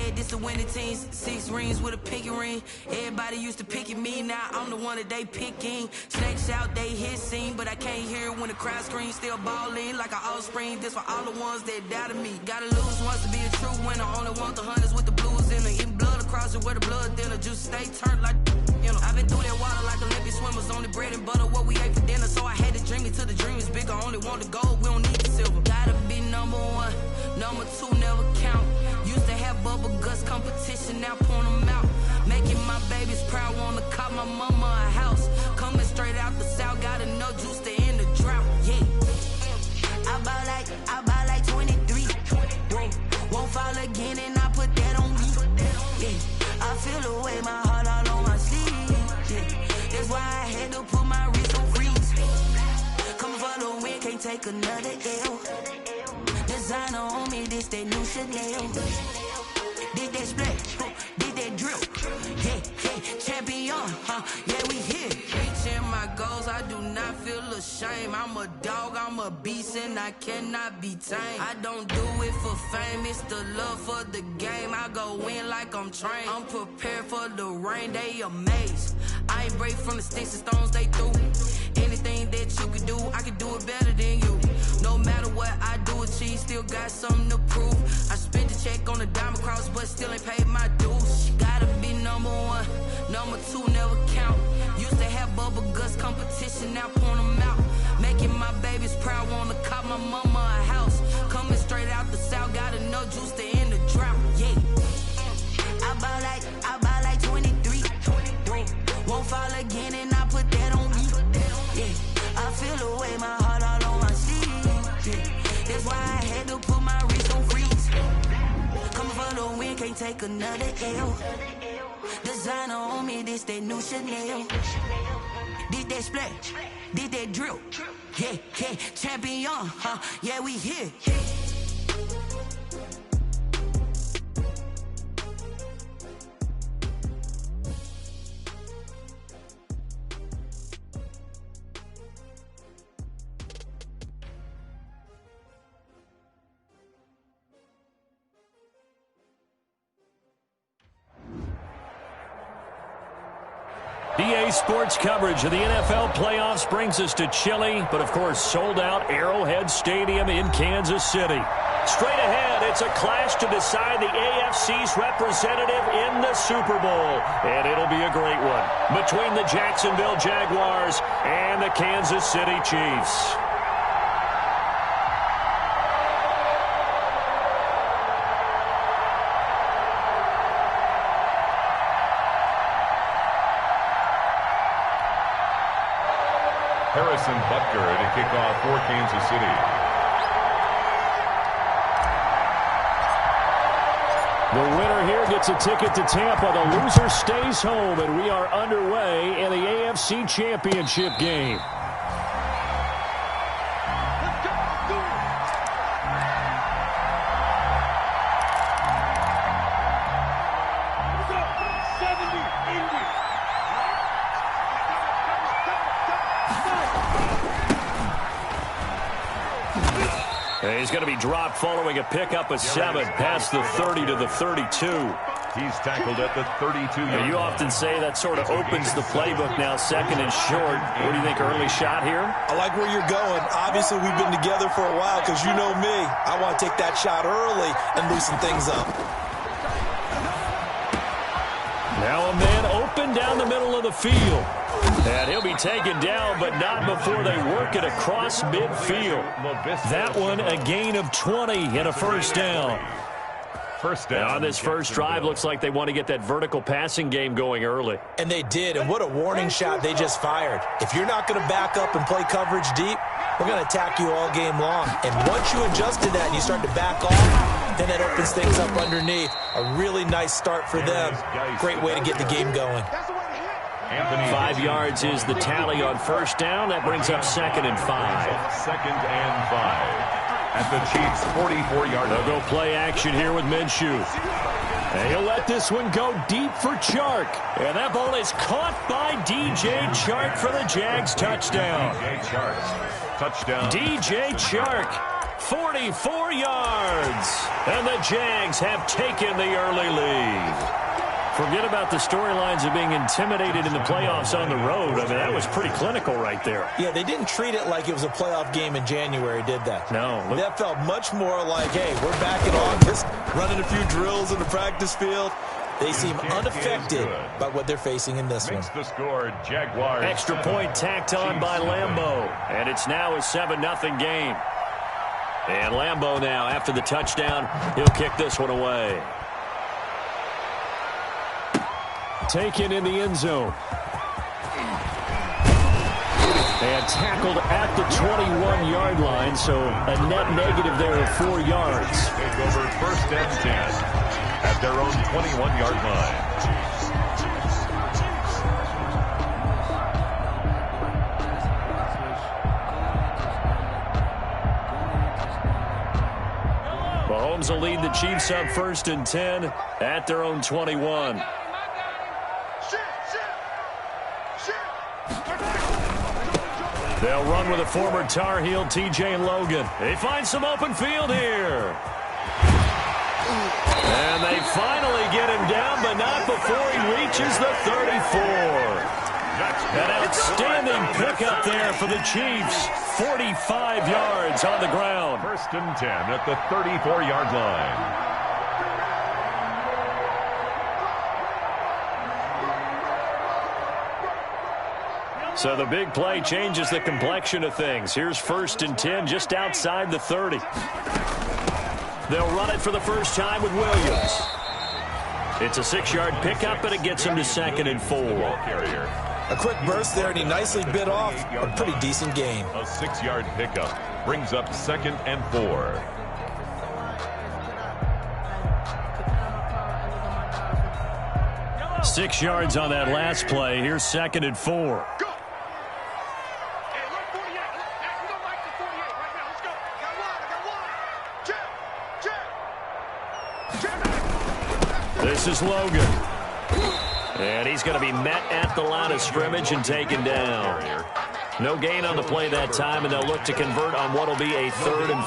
said this the winning teams. 6 rings with a pinky ring. Everybody used to pick at me, now I'm the one that they picking. Snakes out, they hit scene, but I can't hear it when the crowd screams. Still balling like an offspring. This for all the ones that doubted me. Gotta lose once to be a true winner. Only want the hunters with the blues in it. Eating blood across it where the blood thinner. Juice stay turned like I've been through that water like Olympic swimmers. Only bread and butter what we ate for dinner. So I had to dream it till the dream is bigger. Only want the gold, we don't need the silver. Gotta be number 1, number 2 never count. Used to have bubble guts competition, now point them out. Making my babies proud, wanna cop my mama a house. Coming straight out the south, got enough juice to end the drought. Yeah, I buy like 23. Won't fall again and I put that on me. Yeah, I feel the way, my heart all on my sleeve. Yeah, that's why I had to put my wrist on freeze. Coming for the win, can't take another L. Designer on me, this that new Chanel. Did that splash, did that drill. Yeah, champion, yeah, we here. Reaching my goals, I do not feel ashamed. I'm a dog, I'm a beast, and I cannot be tamed. I don't do it for fame, it's the love for the game. I go in like I'm trained. I'm prepared for the rain, they amazed. I ain't break from the sticks and stones they threw. Anything that you can do, I can do it better than you. No matter what I do, achieve, still got something to prove. I spent the check on the diamond cross, but still ain't paid my dues. Gotta be number 1, number 2 never count. Used to have bubble guts competition, now point them out. Making my babies proud, wanna cop my mama a house. Coming straight out the south, got enough juice to end the drought. Yeah, I buy like 23. Won't fall again and I put that on me. Yeah, I feel the way, my heart all on my sleeve. Yeah, that's why I had to put my wrist on freeze. Coming for the win, can't take another L. Designer on me, this that new Chanel. Did that splash, did that drill. Yeah, champion, yeah, we here. EA Sports coverage of the NFL playoffs brings us to chilly, but of course sold out Arrowhead Stadium in Kansas City. Straight ahead, it's a clash to decide the AFC's representative in the Super Bowl, and it'll be a great one between the Jacksonville Jaguars and the Kansas City Chiefs. Harrison Butker to kick off for Kansas City. The winner here gets a ticket to Tampa. The loser stays home, and we are underway in the AFC Championship game. He's going to be dropped following a pickup of 7 past the 30 to the 32. He's tackled at the 32-yard line. You often say that sort of opens the playbook now, second and short. What do you think, early shot here? I like where you're going. Obviously, we've been together for a while because you know me. I want to take that shot early and loosen things up. Now a man open down the middle of the field. And he'll be taken down, but not before they work it across midfield. That one, a gain of 20 and a first down. First down. On this first drive, looks like they want to get that vertical passing game going early. And they did, and what a warning shot they just fired. If you're not going to back up and play coverage deep, we're going to attack you all game long. And once you adjust to that and you start to back off, then that opens things up underneath. A really nice start for them. Great way to get the game going. 5 yards is the tally on first down. That brings up 2nd and 5. 2nd and 5. At the Chiefs' 44-yard line. They'll go play action here with Minshew. And he'll let this one go deep for Chark. And that ball is caught by DJ Chark for the Jags touchdown. DJ Chark. Touchdown. DJ Chark. 44 yards. And the Jags have taken the early lead. Forget about the storylines of being intimidated in the playoffs on the road. I mean, that was pretty clinical right there. Yeah, they didn't treat it like it was a playoff game in January, did that? No. That felt much more like, hey, we're back in August, running a few drills in the practice field. They seem unaffected by what they're facing in this one. The score, Jaguars. Extra point tacked on by Lambeau. And it's now a 7-0 game. And Lambeau now, after the touchdown, he'll kick this one away. Taken in the end zone. And tackled at the 21-yard line, so a net negative there of 4 yards. Take over 1st and 10 at their own 21-yard line. Mahomes will lead the Chiefs up 1st and 10 at their own 21. They'll run with a former Tar Heel, T.J. Logan. They find some open field here. And they finally get him down, but not before he reaches the 34. An outstanding pickup there for the Chiefs. 45 yards on the ground. 1st and 10 at the 34-yard line. So the big play changes the complexion of things. Here's 1st and 10 just outside the 30. They'll run it for the first time with Williams. It's a 6-yard pickup, but it gets him to 2nd and 4. A quick burst there, and he nicely bit off a pretty decent gain. A 6-yard pickup brings up 2nd and 4. Six yards on that last play. Here's 2nd and 4. This is Logan. And he's going to be met at the line of scrimmage and taken down. No gain on the play that time, and they'll look to convert on what will be a 3rd and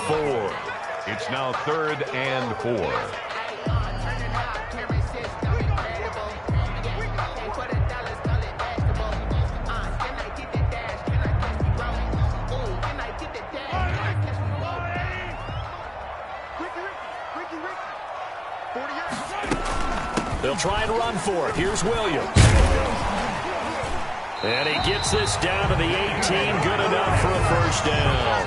4. It's now 3rd and 4. They'll try and run for it. Here's Williams. And he gets this down to the 18. Good enough for a first down.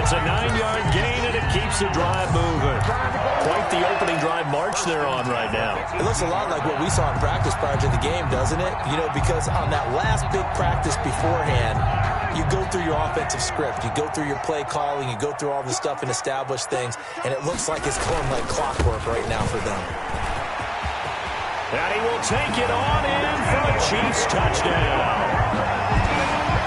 It's a 9-yard gain, and it keeps the drive moving. Quite the opening drive march they're on right now. It looks a lot like what we saw in practice prior to the game, doesn't it? You know, because on that last big practice beforehand, you go through your offensive script. You go through your play calling. You go through all the stuff and establish things. And it looks like it's going like clockwork right now for them. And he will take it on in for a Chiefs touchdown.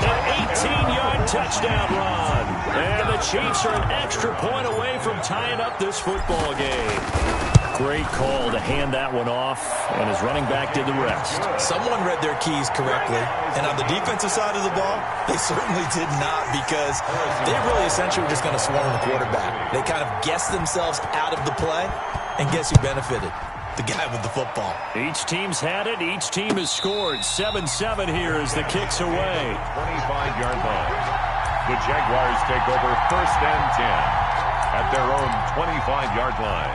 An 18-yard touchdown run. And the Chiefs are an extra point away from tying up this football game. Great call to hand that one off, and his running back did the rest. Someone read their keys correctly, and on the defensive side of the ball, they certainly did not, because they really essentially were just going to swarm the quarterback. They kind of guessed themselves out of the play, and guess who benefited? The guy with the football. Each team's had it. Each team has scored. 7-7 here as the kick's away. 25-yard line. The Jaguars take over 1st and 10 at their own 25-yard line.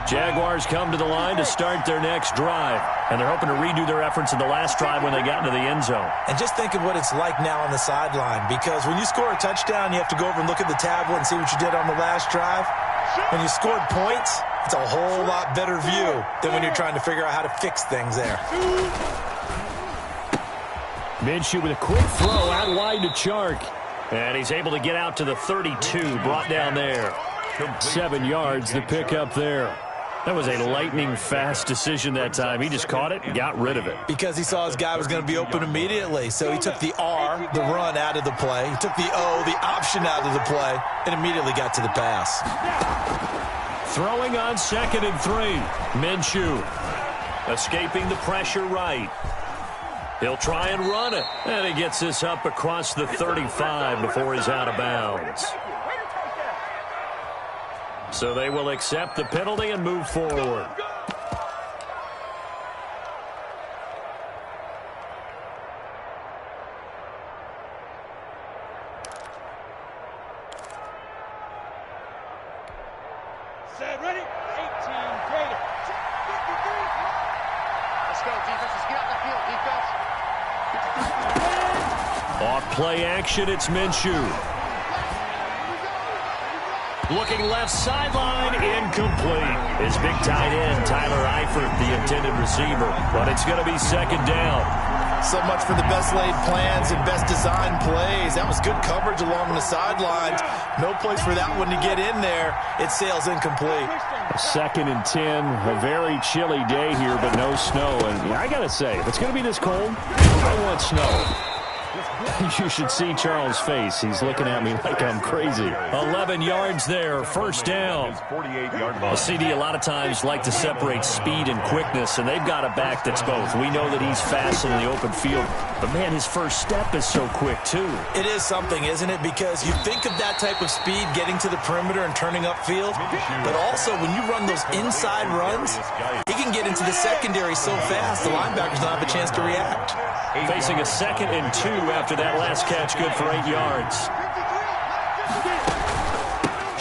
Jaguars come to the line to start their next drive, and they're hoping to redo their efforts in the last drive when they got into the end zone. And just think of what it's like now on the sideline, because when you score a touchdown, you have to go over and look at the tablet and see what you did on the last drive. When you scored points, it's a whole lot better view than when you're trying to figure out how to fix things there. Minshew with a quick throw out wide to Chark. And he's able to get out to the 32, brought down there. 7 yards, the pickup there. That was a lightning-fast decision that time. He just caught it and got rid of it. Because he saw his guy was going to be open immediately. So he took the R, the run, out of the play. He took the O, the option, out of the play, and immediately got to the pass. Throwing on 2nd and 3. Minshew escaping the pressure right. He'll try and run it. And he gets this up across the 35 before he's out of bounds. So they will accept the penalty and move forward. Set, ready? 18 greater. Let's go, defense. Let's get out the field, defense. Off play action, it's Minshew. Looking left sideline, incomplete. His big tight end, Tyler Eifert, the intended receiver. But it's going to be second down. So much for the best laid plans and best design plays. That was good coverage along the sidelines. No place for that one to get in there. It sails incomplete. 2nd and 10. A very chilly day here, but no snow. And I got to say, if it's going to be this cold, I want snow. You should see Charles' face. He's looking at me like I'm crazy. 11 yards there, first down. A CD a lot of times like to separate speed and quickness, and they've got a back that's both. We know that he's fast in the open field, but, man, his first step is so quick, too. It is something, isn't it? Because you think of that type of speed getting to the perimeter and turning upfield, but also when you run those inside runs, he can get into the secondary so fast the linebackers don't have a chance to react. Facing a 2nd and 2 after that last catch, good for 8 yards.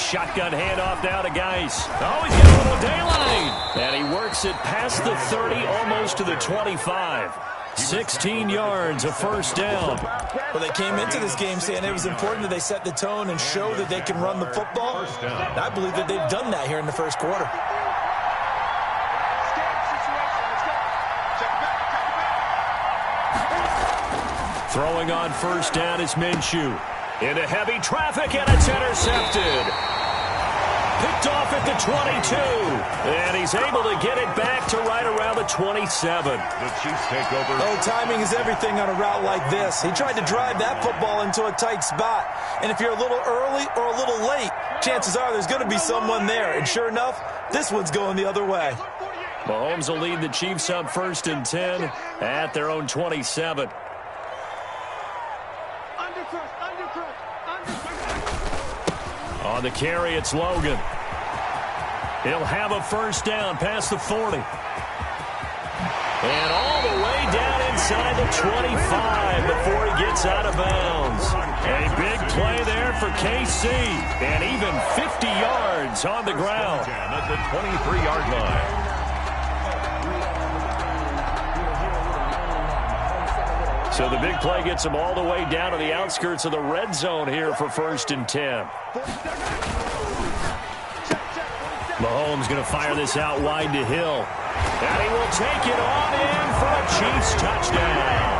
Shotgun handoff now to Geis. Oh, he's got a little daylight. And he works it past the 30, almost to the 25. 16 yards, a first down. Well, they came into this game saying it was important that they set the tone and show that they can run the football. And I believe that they've done that here in the first quarter. Throwing on first down is Minshew. Into heavy traffic, and it's intercepted. Picked off at the 22. And he's able to get it back to right around the 27. The Chiefs take over. Oh, timing is everything on a route like this. He tried to drive that football into a tight spot. And if you're a little early or a little late, chances are there's going to be someone there. And sure enough, this one's going the other way. Mahomes will lead the Chiefs up 1st and 10 at their own 27. On the carry, it's Logan. He'll have a first down past the 40. And all the way down inside the 25 before he gets out of bounds. A big play there for KC. And even 50 yards on the ground. At the 23-yard line. So the big play gets him all the way down to the outskirts of the red zone here for 1st and 10. Mahomes going to fire this out wide to Hill. And he will take it on in for a Chiefs touchdown.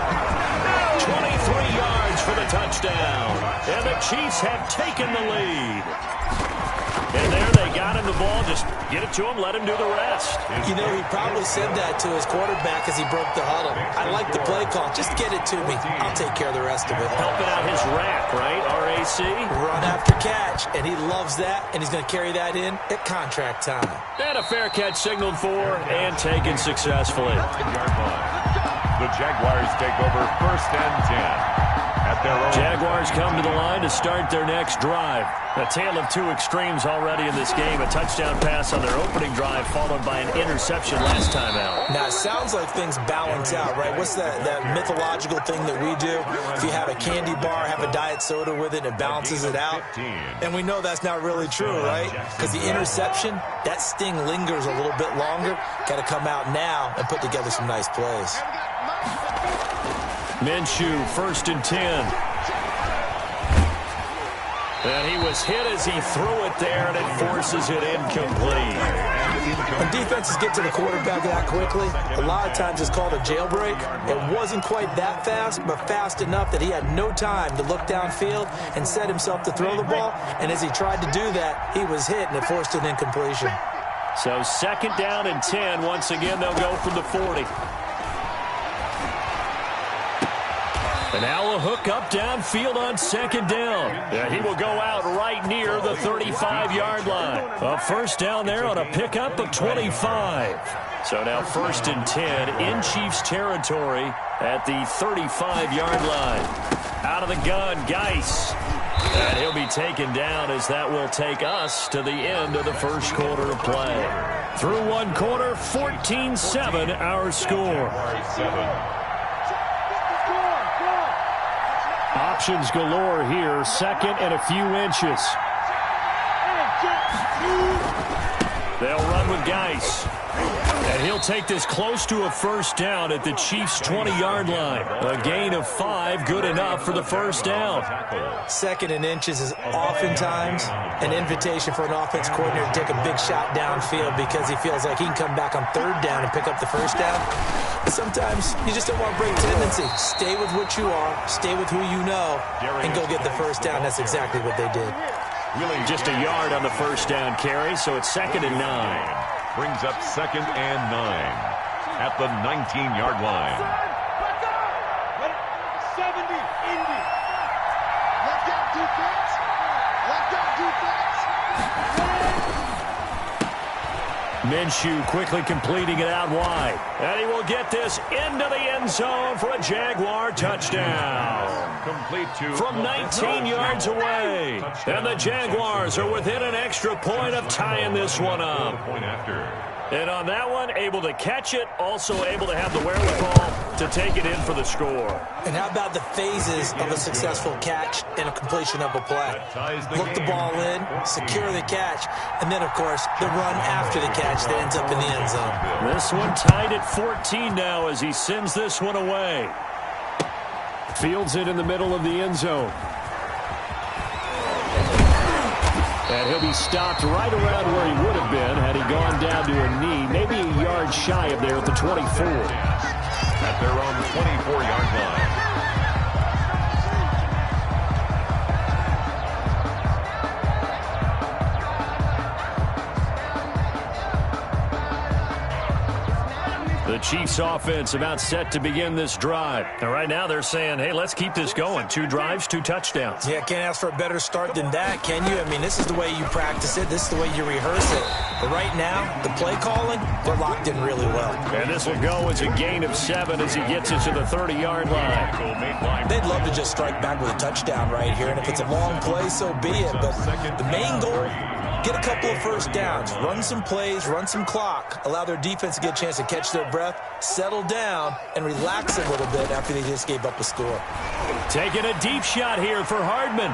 23 yards for the touchdown. And the Chiefs have taken the lead. And there they got him the ball. Just get it to him, let him do the rest. You know, he probably said that to his quarterback as he broke the huddle. I like the play call. Just get it to me. I'll take care of the rest of it. Helping out his rack, right? RAC? Run after catch. And he loves that. And he's going to carry that in at contract time. And a fair catch signaled for and taken successfully. The Jaguars take over 1st and 10. Jaguars come to the line to start their next drive. A tale of two extremes already in this game. A touchdown pass on their opening drive followed by an interception last time out. Now, it sounds like things balance out, right? What's that mythological thing that we do? If you have a candy bar, have a diet soda with it, and it balances it out. And we know that's not really true, right? Because the interception, that sting lingers a little bit longer. Got to come out now and put together some nice plays. Minshew, 1st and 10. And he was hit as he threw it there, and it forces it incomplete. When defenses get to the quarterback that quickly, a lot of times it's called a jailbreak. It wasn't quite that fast, but fast enough that he had no time to look downfield and set himself to throw the ball. And as he tried to do that, he was hit, and it forced an incompletion. So 2nd down and 10. Once again, they'll go from the 40. And now a hook up downfield on 2nd down. He will go out right near the 35-yard line. A first down there on a pickup of 25. So now 1st and 10 in Chiefs territory at the 35-yard line. Out of the gun, Geis. And he'll be taken down as that will take us to the end of the first quarter of play. Through one quarter, 14-7 our score. Options galore here, second and a few inches. They'll run with Geis. And he'll take this close to a first down at the Chiefs' 20-yard line. A gain of 5, good enough for the first down. Second and inches is oftentimes an invitation for an offense coordinator to take a big shot downfield because he feels like he can come back on third down and pick up the first down. But sometimes you just don't want to break tendency. Stay with what you are, stay with who you know, and go get the first down. That's exactly what they did. Just a yard on the first down carry, so it's 2nd and 9. Brings up 2nd and 9 at the 19-yard line. 70, Indy. Let's go, defense. Let's go, defense. Minshew quickly completing it out wide. And he will get this into the end zone for a Jaguar touchdown. Complete to from 19 yards away. And the Jaguars are within an extra point of tying this one up. And on that one, able to catch it, also able to have the wherewithal to take it in for the score. And how about the phases of a successful catch and a completion of a play? Look the ball in, secure the catch, and then, of course, the run after the catch that ends up in the end zone. This one tied at 14 now as he sends this one away. Fields it in the middle of the end zone. And he'll be stopped right around where he would have been had he gone down to a knee, maybe a yard shy of there at the 24. At their own 24-yard line. The Chiefs offense about set to begin this drive. And right now they're saying, hey, let's keep this going. 2 drives, 2 touchdowns. Yeah, can't ask for a better start than that, can you? I mean, this is the way you practice it. This is the way you rehearse it. But right now, the play calling, they're locked in really well. And this will go as a gain of 7 as he gets it to the 30-yard line. They'd love to just strike back with a touchdown right here. And if it's a long play, so be it. But the main goal, get a couple of first downs, run some plays, run some clock, allow their defense to get a chance to catch their breath, settle down, and relax a little bit after they just gave up a score. Taking a deep shot here for Hardman.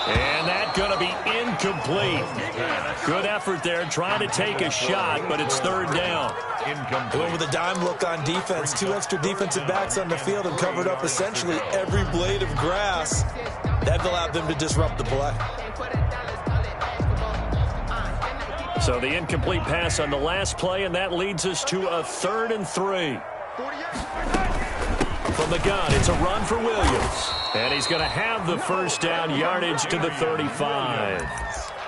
And that's going to be incomplete. Good effort there, trying to take a shot, but it's 3rd down. They went with a dime look on defense. 2 extra defensive backs on the field and covered up essentially every blade of grass. That allowed them to disrupt the play. So the incomplete pass on the last play, and that leads us to a 3rd and 3. From the gun, it's a run for Williams. And he's going to have the first down, yardage to the 35.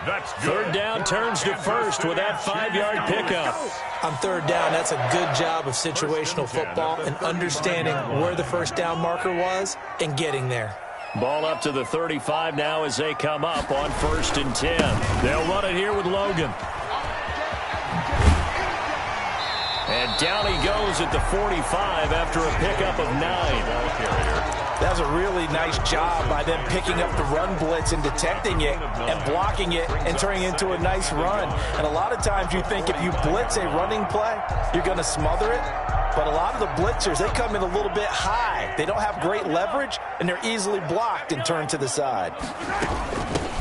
That's 3rd down turns to first with that 5-yard pickup. On 3rd down, that's a good job of situational football and understanding where the first down marker was and getting there. Ball up to the 35 now as they come up on 1st and 10. They'll run it here with Logan. And down he goes at the 45 after a pickup of 9. That was a really nice job by them picking up the run blitz and detecting it and blocking it and turning it into a nice run. And a lot of times you think if you blitz a running play, you're going to smother it. But a lot of the blitzers, they come in a little bit high. They don't have great leverage, and they're easily blocked and turned to the side.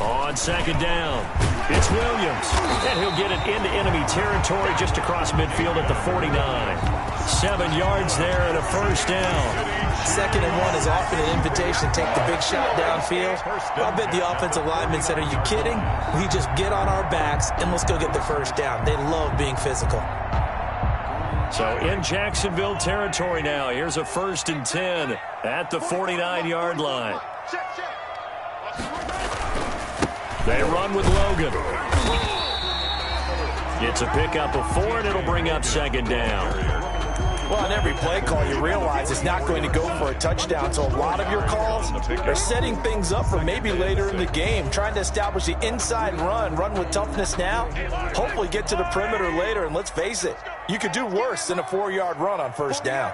On 2nd down, it's Williams. And he'll get it into enemy territory just across midfield at the 49. 7 yards there and a first down. 2nd and 1 is often an invitation to take the big shot downfield. I bet the offensive lineman said, are you kidding? We just get on our backs and let's go get the first down. They love being physical. So in Jacksonville territory now, here's a 1st and 10 at the 49-yard line. They run with Logan. It's a pickup of 4, and it'll bring up 2nd down. Well, on every play call, you realize it's not going to go for a touchdown. So a lot of your calls are setting things up for maybe later in the game, trying to establish the inside run with toughness now, hopefully get to the perimeter later. And let's face it, you could do worse than a 4-yard run on 1st down.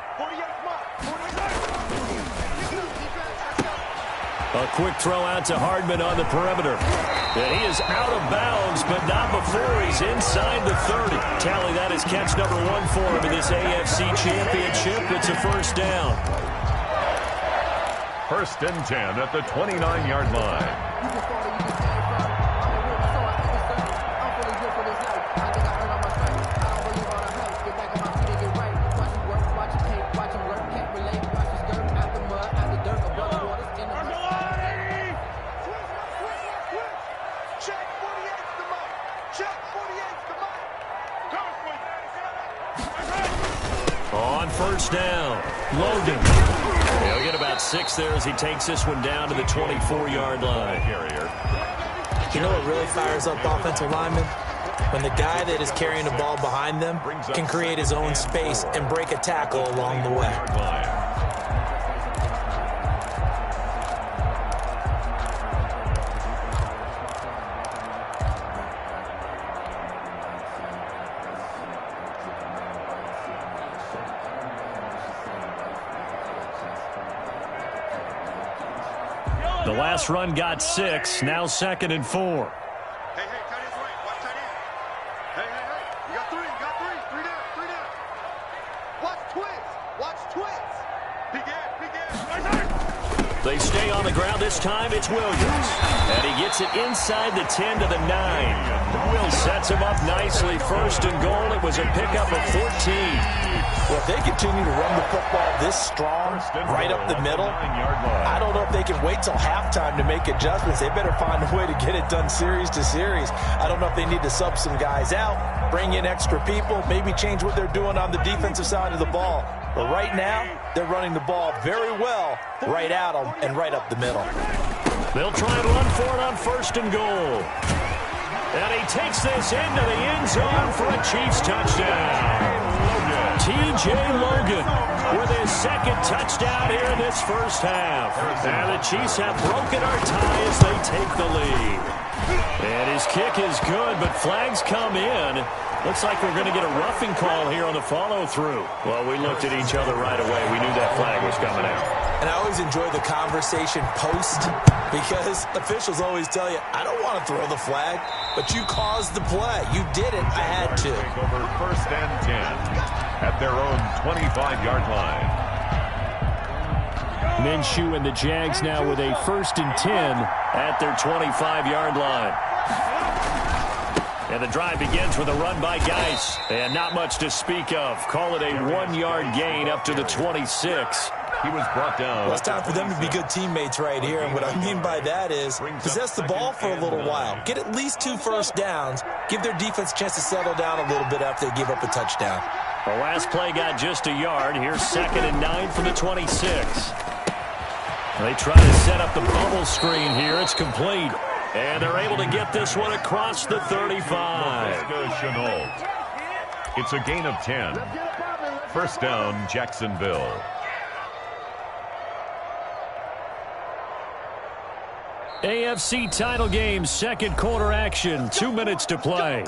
A quick throw out to Hardman on the perimeter. And he is out of bounds, but not before he's inside the 30. Tally, that is catch number 1 for him in this AFC Championship. It's a first down. First and 10 at the 29-yard line. On first down, Logan. He'll get about 6 there as he takes this one down to the 24-yard line. You know what really fires up offensive linemen? When the guy that is carrying the ball behind them can create his own space and break a tackle along the way. The last run got 6, now 2nd and 4. Hey, tight end's right. Watch tight end. Hey. You got 3. Three down. Watch twins. Big end. They stay on the ground. This time it's Williams. And he gets it inside the 10 to the 9. Will sets him up nicely. First and goal. It was a pickup of 14. Well, if they continue to run the football this strong, right up the middle, I don't know if they can wait till halftime to make adjustments. They better find a way to get it done series to series. I don't know if they need to sub some guys out, bring in extra people, maybe change what they're doing on the defensive side of the ball. But right now, they're running the ball very well right at them and right up the middle. They'll try and run for it on first and goal. And he takes this into the end zone for a Chiefs touchdown. T.J. Logan with his 2nd touchdown here in this first half. And the Chiefs have broken our tie as they take the lead. And his kick is good, but flags come in. Looks like we're going to get a roughing call here on the follow-through. Well, we looked at each other right away. We knew that flag was coming out. And I always enjoy the conversation post because officials always tell you, I don't want to throw the flag, but you caused the play. You did it. I had to. Take over first and 10 at their own 25-yard line. Minshew and the Jags now with a first and 10 at their 25-yard line. And the drive begins with a run by Geis. And not much to speak of. Call it a 1-yard gain up to the 26. He was brought down. Well, it's time for them to be good teammates right here. And what I mean by that is possess the ball for a little while. Get at least 2 first downs. Give their defense a chance to settle down a little bit after they give up a touchdown. The last play got just a yard. Here's 2nd and 9 from the 26. They try to set up the bubble screen here. It's complete. And they're able to get this one across the 35. It's a gain of 10. First down, Jacksonville. AFC title game, 2nd quarter action. 2 minutes to play.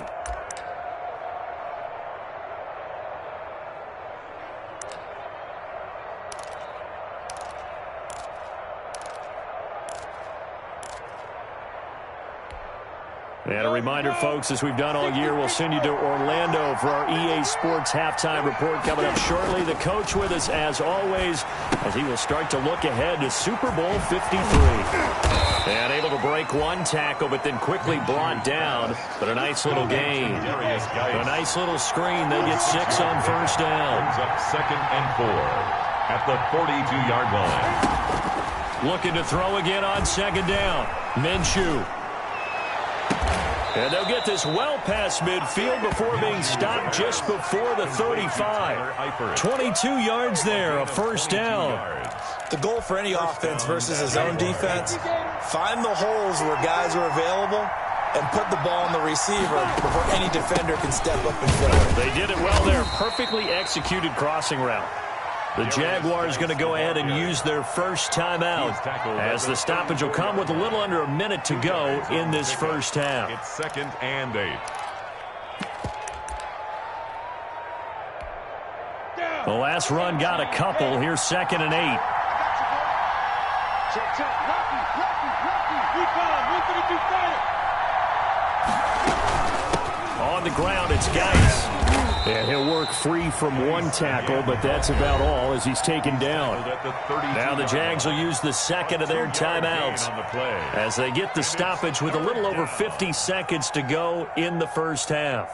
And a reminder, folks, as we've done all year, we'll send you to Orlando for our EA Sports halftime report coming up shortly. The coach with us, as always, as he will start to look ahead to Super Bowl 53. And able to break one tackle, but then quickly brought down. But a nice little gain. A nice little screen. They get 6 on first down. Brings up 2nd and 4 at the 42-yard line. Looking to throw again on 2nd down. Minshew. And they'll get this well past midfield before being stopped just before the 35. 22 yards there, a first down. The goal for any offense versus his own defense, find the holes where guys are available and put the ball on the receiver before any defender can step up and fill it. They did it well there. Perfectly executed crossing route. The Jaguars going to go ahead and use their first timeout as the stoppage will come with a little under a minute to go in this first half. It's 2nd and 8. The last run got a couple. Here's 2nd and 8. Check, lucky. On the ground, it's Geis. And he'll work free from one tackle, but that's about all as he's taken down. Now the Jags will use the second of their timeouts as they get the stoppage with a little over 50 seconds to go in the first half.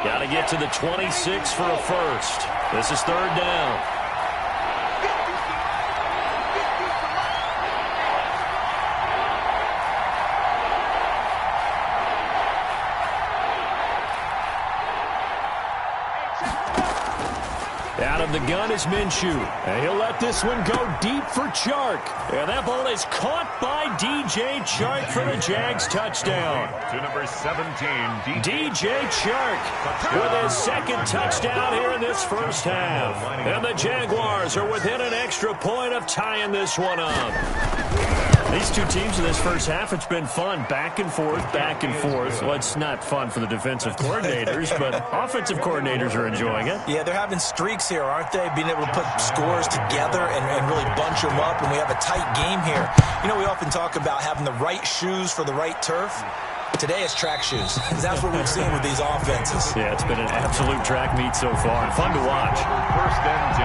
Got to get to the 26 for a first. This is third down. Out of the gun is Minshew. And he'll let this one go deep for Chark. And that ball is caught by DJ Chark for the Jags touchdown. To number 17, DJ Chark with his second touchdown here in this first half. And the Jaguars are within an extra point of tying this one up. These two teams in this first half, it's been fun. Back and forth, back and forth. Well, it's not fun for the defensive coordinators, but offensive coordinators are enjoying it. Yeah, they're having streaks here, aren't they? Being able to put scores together and really bunch them up, and we have a tight game here. You know, we often talk about having the right shoes for the right turf. Today it's track shoes. That's what we've seen with these offenses. Yeah, it's been an absolute track meet so far. Fun to watch. first and 10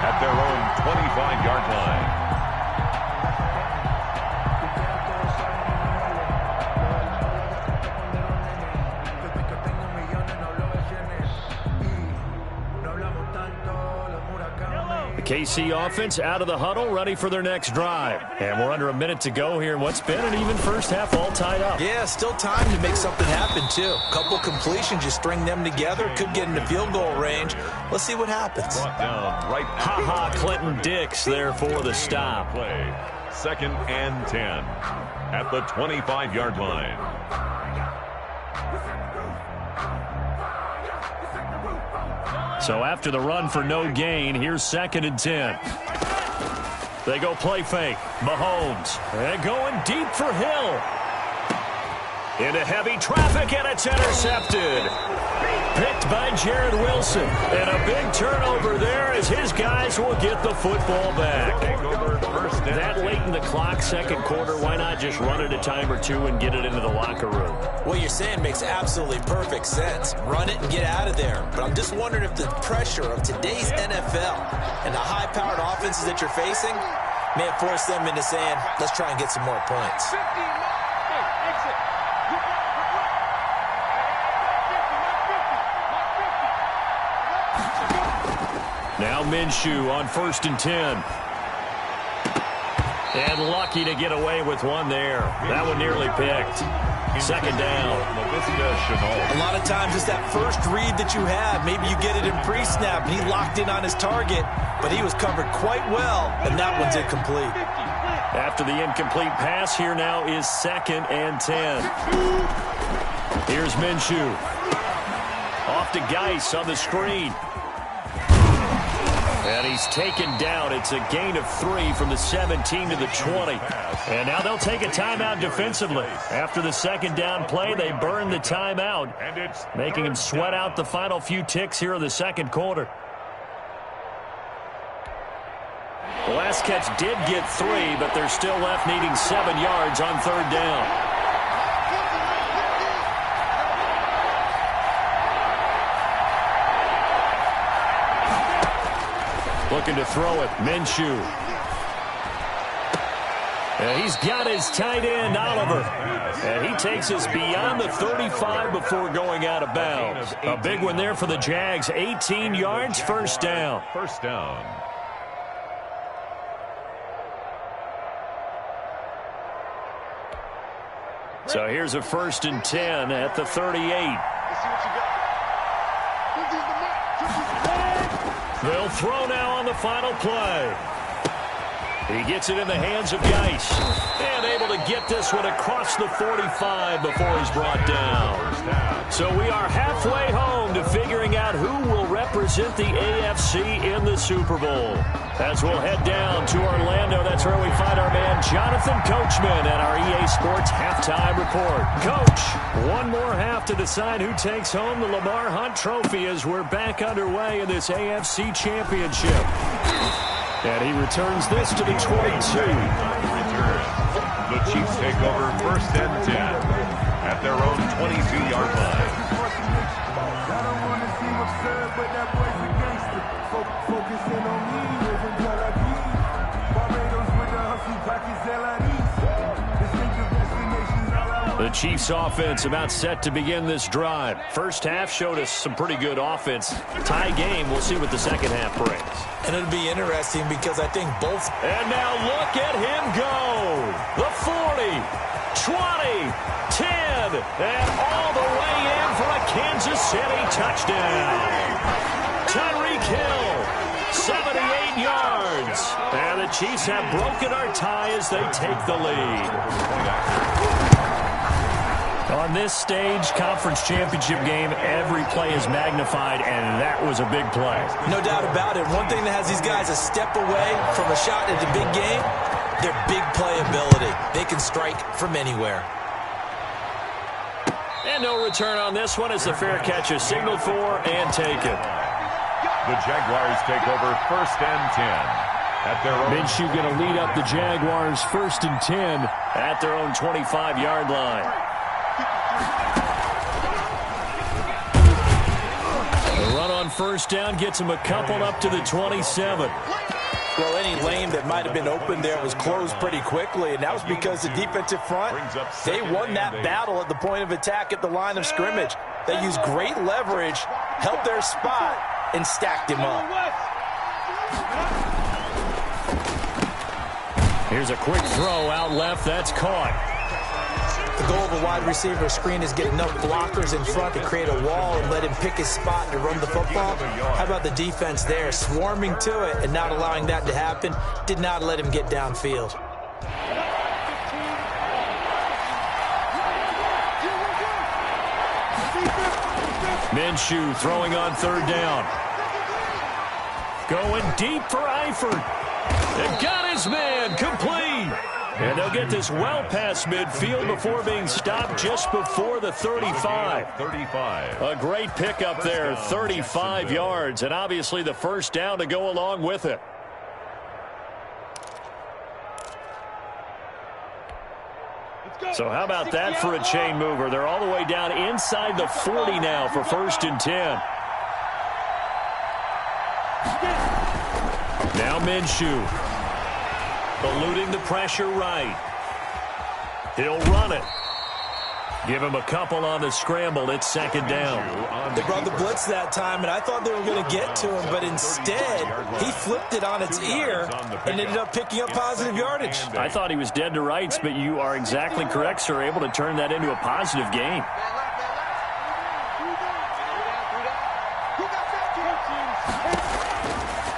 at their own 25-yard line. KC offense out of the huddle, ready for their next drive. And we're under a minute to go here in what's been an even first half, all tied up. Yeah, still time to make something happen, too. Couple completions, you string them together, could get into field goal range. Let's see what happens. Ha-ha, Clinton Dix there for the stop. Play. Second and 10 at the 25-yard line. So after the run for no gain, here's second and 10. They go play fake. Mahomes. And going deep for Hill. Into heavy traffic, and it's intercepted. Picked by Jared Wilson. And a big turnover there as his guys will get the football back. That late in the clock, second quarter, why not just run it a time or two and get it into the locker room? What you're saying makes absolutely perfect sense. Run it and get out of there. But I'm just wondering if the pressure of today's NFL and the high-powered offenses that you're facing may have forced them into saying, let's try and get some more points. Now Minshew on first and 10. And lucky to get away with one there. That one nearly picked. Second down. A lot of times it's that first read that you have. Maybe you get it in pre-snap, and he locked in on his target, but he was covered quite well, and that one's incomplete. After the incomplete pass, here now is second and 10. Here's Minshew. Off to Geis on the screen. And he's taken down. It's a gain of 3 from the 17 to the 20. And now they'll take a timeout defensively. After the second down play, they burn the timeout, making him sweat out the final few ticks here in the second quarter. The last catch did get 3, but they're still left needing 7 yards on third down. Looking to throw it, Minshew. And he's got his tight end, Oliver. And he takes us beyond the 35 before going out of bounds. A big one there for the Jags. 18 yards, first down. First down. So here's a first and 10 at the 38. They'll throw now on the final play. He gets it in the hands of Geis. And able to get this one across the 45 before he's brought down. So we are halfway home to figuring out who will represent represent the AFC in the Super Bowl. As we'll head down to Orlando, that's where we find our man Jonathan Coachman at our EA Sports Halftime Report. Coach, one more half to decide who takes home the Lamar Hunt Trophy as we're back underway in this AFC Championship. And he returns this to the 22. The Chiefs take over 1st and 10 at their own 22-yard line. I don't want to seem absurd, but that boy's a gangster. Focusing on me, living Tel Aviv. Barbados with the hustle, pockets Distinctive destinations, all I want. The Chiefs offense about set to begin this drive. First half showed us some pretty good offense. Tie game, we'll see what the second half brings. And it'll be interesting because I think both. And now look at him go. The 40, 20, 10, and all the way in for a Kansas City touchdown. Tyreek Hill, 78 yards. And the Chiefs have broken our tie as they take the lead. On this stage, conference championship game, every play is magnified, and that was a big play. No doubt about it. One thing that has these guys a step away from a shot at the big game, their big playability. They can strike from anywhere. And no return on this one as the fair catch is signaled for and taken. The Jaguars take over 1st and 10 at their own. Minshew going to lead up the Jaguars 1st and 10 at their own 25-yard line. The run on 1st down gets him a couple up to the 27. Well, any lane that might have been open there was closed pretty quickly, and that was because the defensive front, they won that battle at the point of attack at the line of scrimmage. They used great leverage, held their spot, and stacked him up. Here's a quick throw out left. That's caught. The goal of a wide receiver screen is get enough blockers in front to create a wall and let him pick his spot to run the football. How about the defense there, swarming to it and not allowing that to happen? Did not let him get downfield. Minshew throwing on 3rd down. Going deep for Eifert. And got his man complete. And they'll get this well past midfield before being stopped just before the 35. A great pickup there, 35 yards, and obviously the 1st down to go along with it. So how about that for a chain mover? They're all the way down inside the 40 now for 1st and 10. Now Minshew. Eluding the pressure right. He'll run it. Give him a couple on the scramble. It's 2nd down. They brought the blitz that time, and I thought they were going to get to him, but instead, he flipped it on its ear and ended up picking up positive yardage. I thought he was dead to rights, but you are exactly correct, sir. Able to turn that into a positive gain.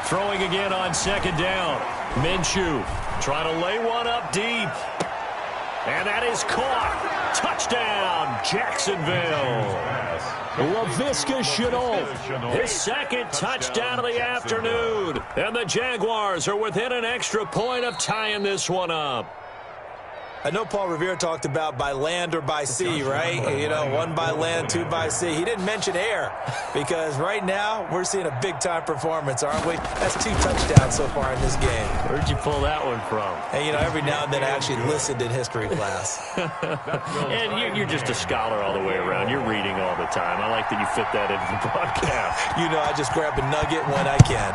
Throwing again on 2nd down. Minshew trying to lay one up deep. And that is caught. Touchdown, Jacksonville. Laviska Shenault, his 2nd touchdown of the afternoon. And the Jaguars are within an extra point of tying this one up. I know Paul Revere talked about by land or by sea, right? You know, 1 by land, 2 by sea. He didn't mention air because right now we're seeing a big-time performance, aren't we? That's 2 touchdowns so far in this game. Where'd you pull that one from? And, you know, every now and then I actually listened in history class. And you're just a scholar all the way around. You're reading all the time. I like that you fit that into the broadcast. You know, I just grab a nugget when I can.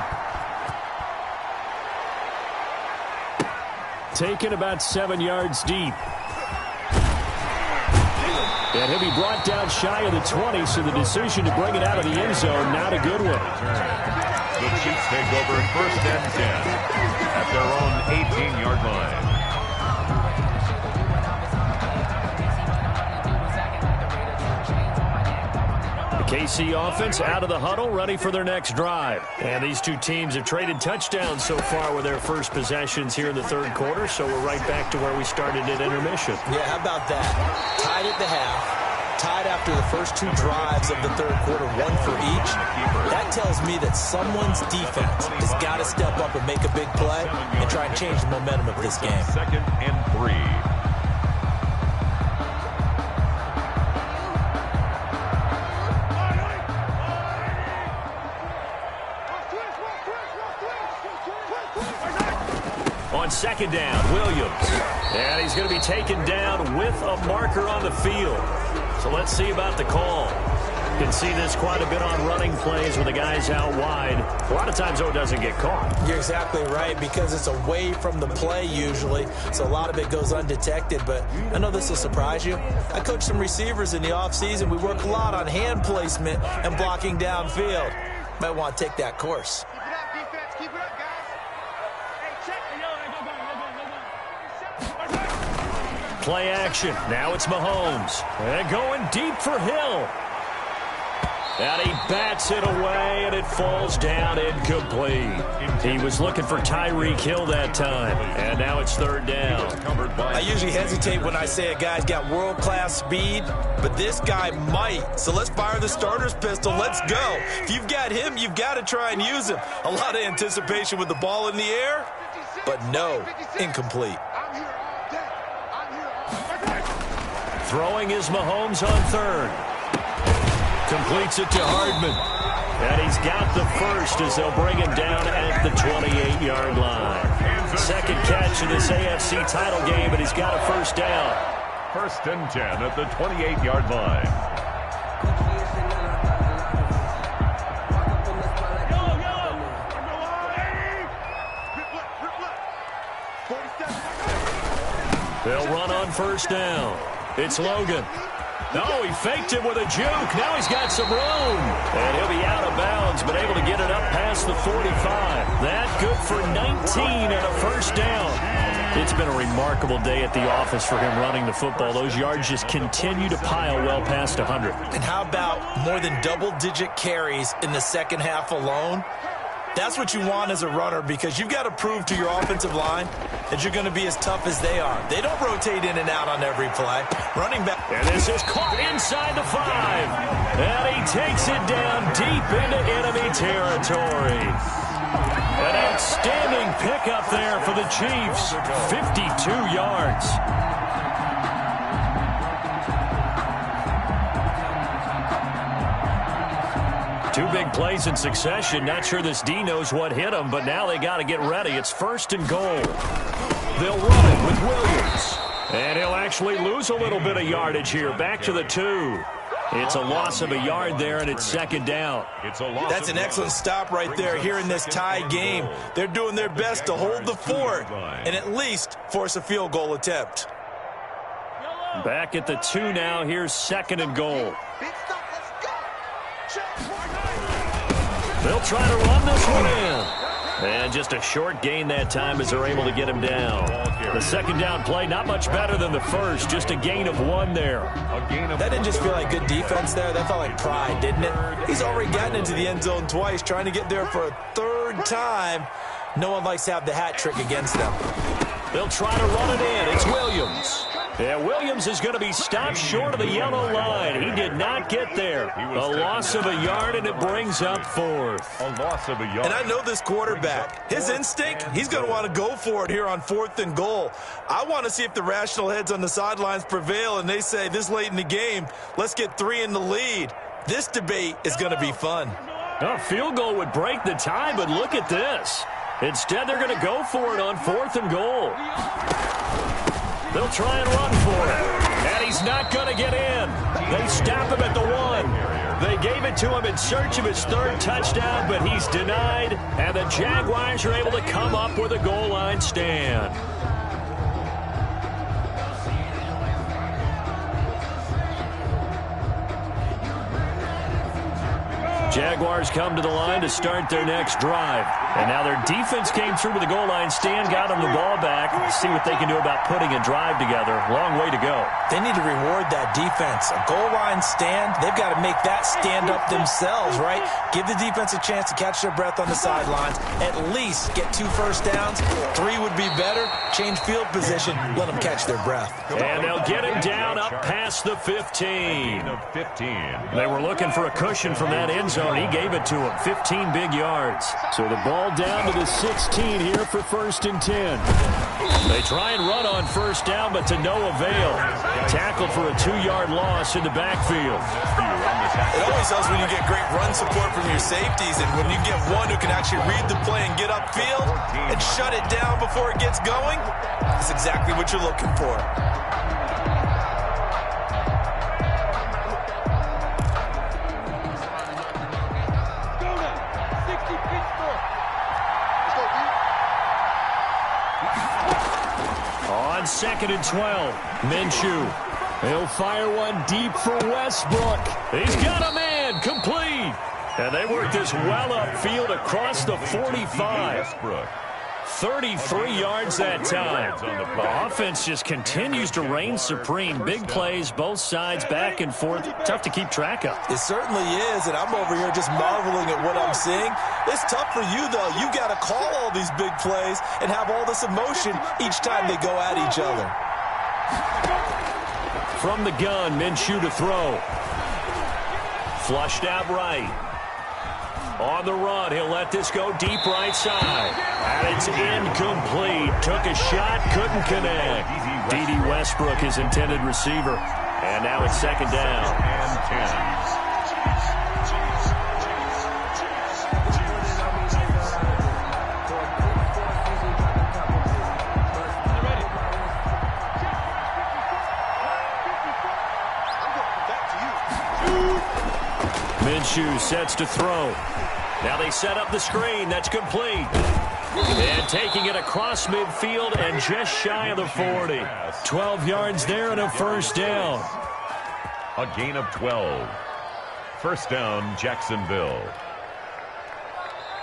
Taken about 7 yards deep. And he'll be brought down shy of the 20, so the decision to bring it out of the end zone, not a good one. The Chiefs take over 1st and 10 at their own 18-yard line. KC offense out of the huddle, ready for their next drive. And these two teams have traded touchdowns so far with their first possessions here in the 3rd quarter, so we're right back to where we started at intermission. Yeah, how about that? Tied at the half, tied after the first 2 drives of the third quarter, 1 for each. That tells me that someone's defense has got to step up and make a big play and try and change the momentum of this game. 2nd and 3. On 2nd down, Williams. And he's going to be taken down with a marker on the field. So let's see about the call. You can see this quite a bit on running plays when the guy's out wide. A lot of times, though, it doesn't get caught. You're exactly right, because it's away from the play usually, so a lot of it goes undetected. But I know this will surprise you. I coach some receivers in the offseason. We work a lot on hand placement and blocking downfield. Might want to take that course. Keep it up, defense. Keep it up, guys. Hey, check. Play action. Now it's Mahomes. And going deep for Hill. And he bats it away, and it falls down incomplete. He was looking for Tyreek Hill that time, and now it's 3rd down. I usually hesitate when I say a guy's got world-class speed, but this guy might. So let's fire the starter's pistol. Let's go. If you've got him, you've got to try and use him. A lot of anticipation with the ball in the air, but no, incomplete. I'm here all day. I'm here all day. Throwing is Mahomes on 3rd. Completes it to Hardman. And he's got the first as they'll bring him down at the 28-yard line. 2nd catch of this AFC title game, and he's got a 1st down. 1st and 10 at the 28-yard line. They'll run on 1st down. It's Logan. No, he faked it with a juke. Now he's got some room. And he'll be out of bounds, but able to get it up past the 45. That good for 19 and a 1st down. It's been a remarkable day at the office for him running the football. Those yards just continue to pile well past 100. And how about more than double-digit carries in the second half alone? That's what you want as a runner, because you've got to prove to your offensive line that you're going to be as tough as they are. They don't rotate in and out on every play. Running back. And this is caught inside the 5. And he takes it down deep into enemy territory. An outstanding pickup there for the Chiefs. 52 yards. Two big plays in succession. Not sure this D knows what hit him, but now they got to get ready. It's 1st and goal. They'll run it with Williams. And he'll actually lose a little bit of yardage here. Back to the 2. It's a loss of a yard there, and it's 2nd down. That's an excellent stop right there here in this tie game. They're doing their best to hold the fort and at least force a field goal attempt. Back at the 2 now. Here's 2nd and goal. Big stuff. Let's go. They'll try to run this one in. And just a short gain that time as they're able to get him down. The 2nd down play, not much better than the first. Just a gain of 1 there. That didn't just feel like good defense there. That felt like pride, didn't it? He's already gotten into the end zone twice, trying to get there for a 3rd time. No one likes to have the hat trick against them. They'll try to run it in. It's Williams. Yeah, Williams is going to be stopped short of the yellow line. He did not get there. A loss of a yard, and it brings up 4th. A loss of a yard. And I know this quarterback. His instinct, he's going to want to go for it here on 4th and goal. I want to see if the rational heads on the sidelines prevail, and they say this late in the game, let's get 3 in the lead. This debate is going to be fun. A field goal would break the tie, but look at this. Instead, they're going to go for it on 4th and goal. They'll try and run for it. And he's not going to get in. They stop him at the 1. They gave it to him in search of his 3rd touchdown, but he's denied. And the Jaguars are able to come up with a goal line stand. Jaguars come to the line to start their next drive. And now their defense came through to the goal line stand, got them the ball back. See what they can do about putting a drive together. Long way to go. They need to reward that defense. A goal line stand, they've got to make that stand up themselves, right? Give the defense a chance to catch their breath on the sidelines. At least get 2 first downs. 3 would be better. Change field position. Let them catch their breath. And they'll get him down up past the 15. They were looking for a cushion from that end zone. He gave it to him. 15 big yards. So the ball down to the 16 here for 1st and 10. They try and run on first down, but to no avail. Tackled for a 2-yard loss in the backfield. It always helps when you get great run support from your safeties, and when you get one who can actually read the play and get upfield and shut it down before it gets going, that's exactly what you're looking for. On 2nd and 12, Minshew. He'll fire one deep for Westbrook. He's got a man, complete. And they work this well upfield across the 45. 33 yards that time. The offense just continues to reign supreme. Big plays, both sides, back and forth. Tough to keep track of. It certainly is, and I'm over here just marveling at what I'm seeing. It's tough for you, though. You got to call all these big plays and have all this emotion each time they go at each other. From the gun, Minshew to throw. Flushed out right. On the run, he'll let this go deep right side. And it's incomplete. Took a shot, couldn't connect. D.D. Westbrook, his intended receiver. And now it's 2nd down. And 10. Minshew sets to throw. Now they set up the screen. That's complete. And taking it across midfield and just shy of the 40. 12 yards there and a first down. A gain of 12. First down, Jacksonville.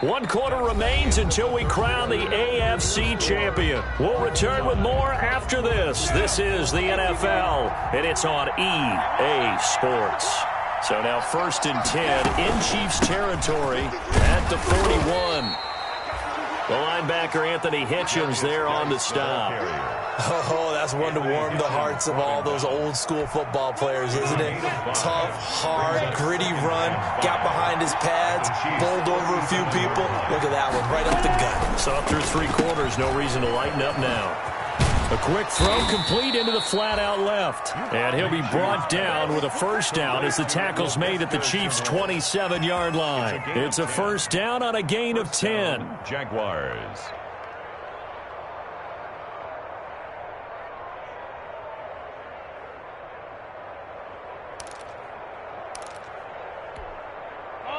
1 quarter remains until we crown the AFC champion. We'll return with more after this. This is the NFL, and it's on EA Sports. So now 1st and 10 in Chiefs territory at the 41. The linebacker Anthony Hitchens there on the stop. Oh, that's one to warm the hearts of all those old school football players, isn't it? Tough, hard, gritty run, got behind his pads, bowled over a few people. Look at that one, right up the gut. Saw through 3 quarters, no reason to lighten up now. A quick throw complete into the flat-out left. And he'll be brought down with a first down as the tackle's made at the Chiefs' 27-yard line. It's a first down on a gain of 10. Jaguars.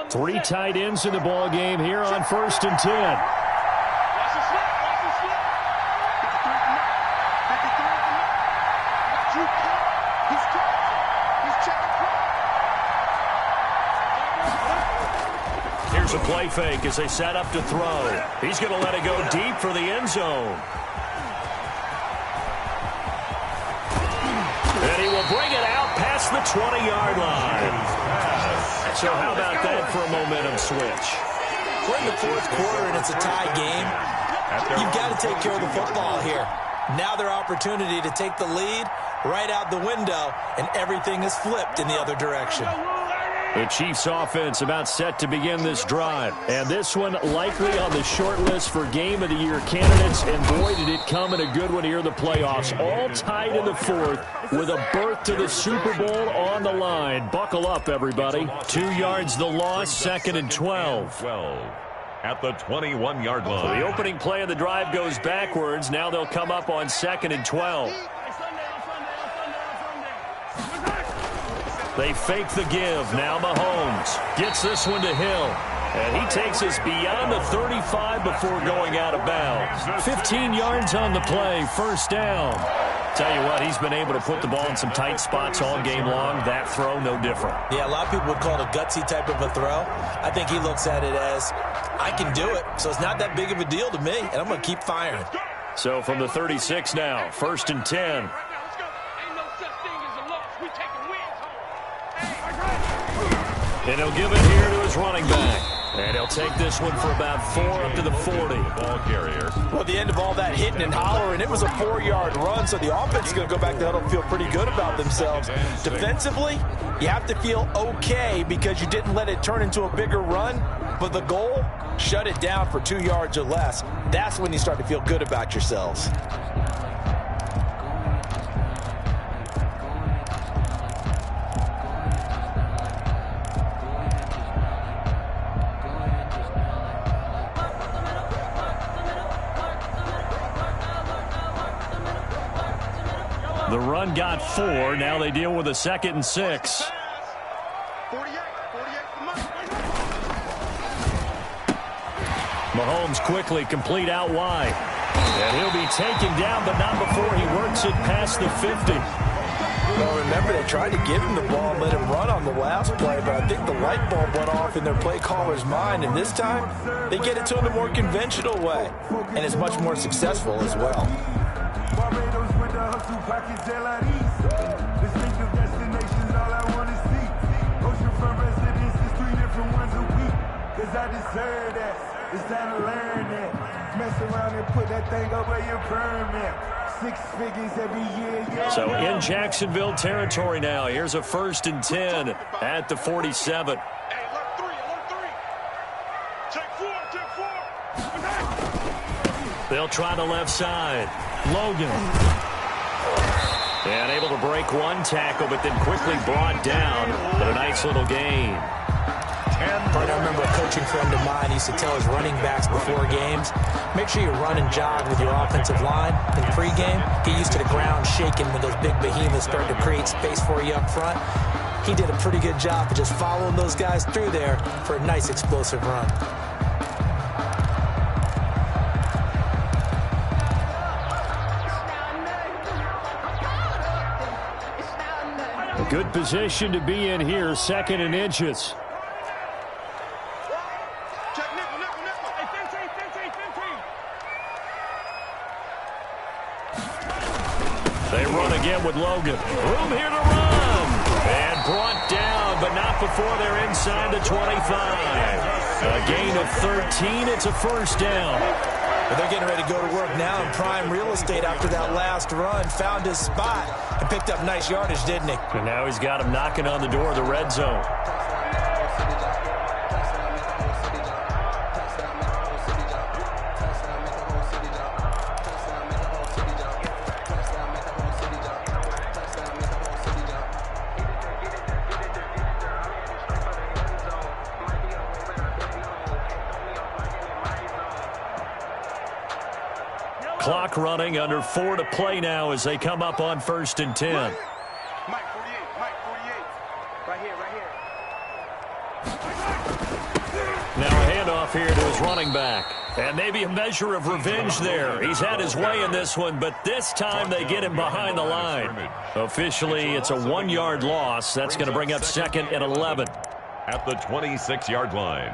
Three tight ends in the ball game here on 1st and 10. Here's a play fake as they set up to throw. He's going to let it go deep for the end zone. And he will bring it out past the 20-yard line. So how about that for a momentum switch? We're in the 4th quarter and it's a tie game. You've got to take care of the football here. Now their opportunity to take the lead right out the window, and everything is flipped in the other direction. The Chiefs offense about set to begin this drive. And this one likely on the short list for Game of the Year candidates. And boy, did it come in a good one here in the playoffs. All tied in the 4th with a berth to the Super Bowl on the line. Buckle up, everybody. 2 yards the loss, 2nd and 12. At the 21-yard line. The opening play of the drive goes backwards. Now they'll come up on 2nd and 12. They fake the give. Now Mahomes gets this one to Hill. And he takes us beyond the 35 before going out of bounds. 15 yards on the play. First down. Tell you what, he's been able to put the ball in some tight spots all game long. That throw, no different. Yeah, a lot of people would call it a gutsy type of a throw. I think he looks at it as, I can do it, so it's not that big of a deal to me, and I'm going to keep firing. So from the 36 now, 1st and 10. And he'll give it here to his running back. And he'll take this one for about 4 up to the 40. Ball carrier. Well, the end of all that hitting and hollering, it was a 4-yard run, so the offense is going to go back to huddle and feel pretty good about themselves. Defensively, you have to feel okay because you didn't let it turn into a bigger run, but the goal, shut it down for 2 yards or less. That's when you start to feel good about yourselves. The run got 4. Now they deal with a 2nd and 6. 48 Mahomes quickly complete out wide. And he'll be taken down, but not before he works it past the 50. Well, remember, they tried to give him the ball and let him run on the last play, but I think the light bulb went off in their play caller's mind, and this time they get it to him the more conventional way, and it's much more successful as well. Barbados with the hustle pockets, distinctive destinations, all I want to see. Oceanfront residences, 3 different ones a week. Cause I deserve that. It's time to learn that. Mess around and put that thing up where your permit. 6 figures every year. Yeah. So in Jacksonville territory now. Here's a 1st and 10 at the 47. Hey, alert 3. Take 4. They'll try the left side. Logan. And able to break one tackle, but then quickly brought down. But a nice little gain. I remember a coaching friend of mine used to tell his running backs before games, make sure you run and jog with your offensive line in pregame. Get used to the ground shaking when those big behemoths start to create space for you up front. He did a pretty good job of just following those guys through there for a nice explosive run. A good position to be in here, 2nd and inches. They run again with Logan. Room here to run. And brought down, but not before they're inside the 25. A gain of 13. It's a 1st down. But they're getting ready to go to work now in prime real estate after that last run. Found his spot and picked up nice yardage, didn't he? And now he's got him knocking on the door of the red zone. Clock running, under 4 to play now as they come up on 1st and 10. Mike 48. Right here. Now a handoff here to his running back. And maybe a measure of revenge there. He's had his way in this one, but this time they get him behind the line. Officially, it's a 1-yard loss. That's going to bring up 2nd and 11. At the 26-yard line.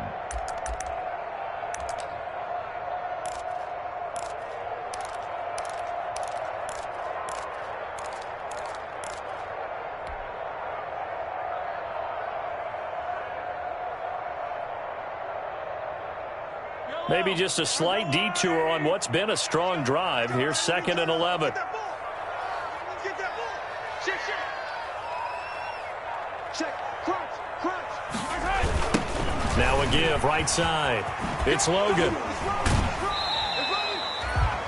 Maybe just a slight detour on what's been a strong drive. Here's 2nd and 11. Get that ball. Check. Crunch. Now a give, right side. It's Logan.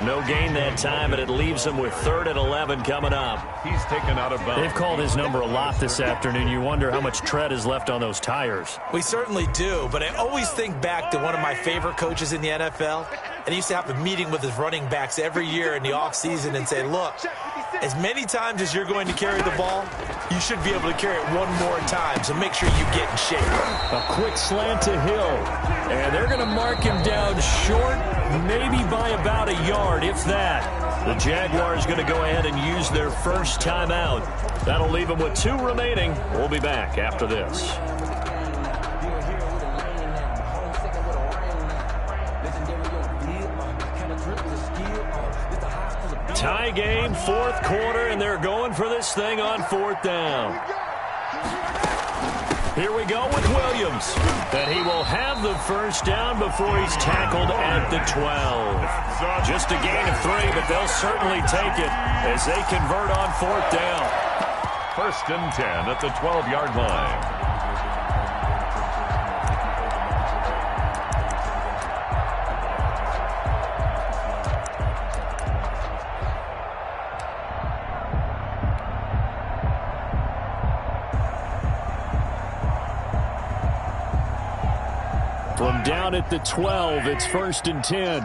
No gain that time, and it leaves him with 3rd and 11 coming up. He's taken out of bounds. They've called his number a lot this afternoon. You wonder how much tread is left on those tires. We certainly do, but I always think back to one of my favorite coaches in the NFL, and he used to have a meeting with his running backs every year in the offseason and say, look, as many times as you're going to carry the ball, you should be able to carry it one more time, so make sure you get in shape. A quick slant to Hill, and they're going to mark him down short, maybe by about a yard, if that. The Jaguars going to go ahead and use their first timeout. That'll leave them with 2 remaining. We'll be back after this. Tie game, fourth quarter, and they're going for this thing on fourth down. Here we go with Williams. And he will have the first down before he's tackled at the 12. Just a gain of 3, but they'll certainly take it as they convert on fourth down. First and 10 at the 12-yard line. From down at the 12, it's first and 10.